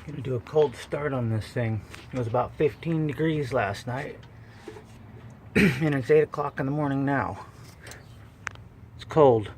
Gonna do a cold start on this thing. It was about 15 degrees last night. And it's 8 o'clock in the morning now. It's cold.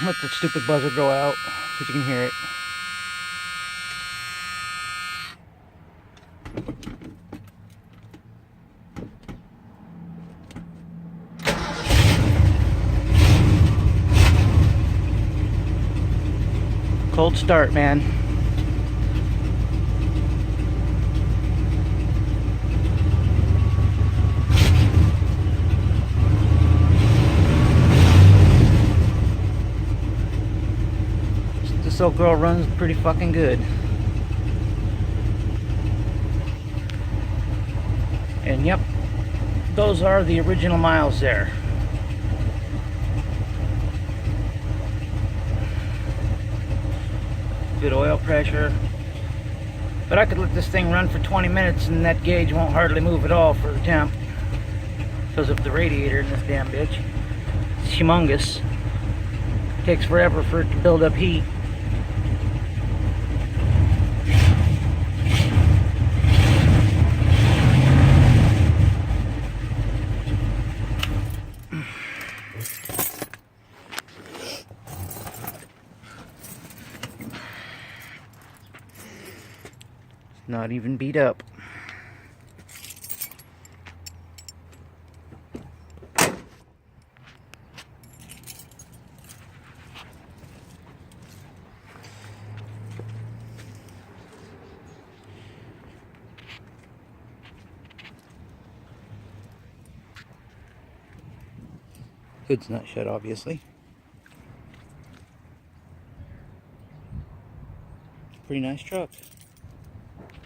Let the stupid buzzer go out so you can hear it. Cold start, man. This old girl runs pretty fucking good. And yep, those are the original miles there. Good oil pressure. But I could let this thing run for 20 minutes and that gauge won't hardly move at all for the temp. Because of the radiator in this damn bitch. It's humongous. It takes forever for it to build up heat. Not even beat up. Hood's not shut, obviously. Pretty nice truck.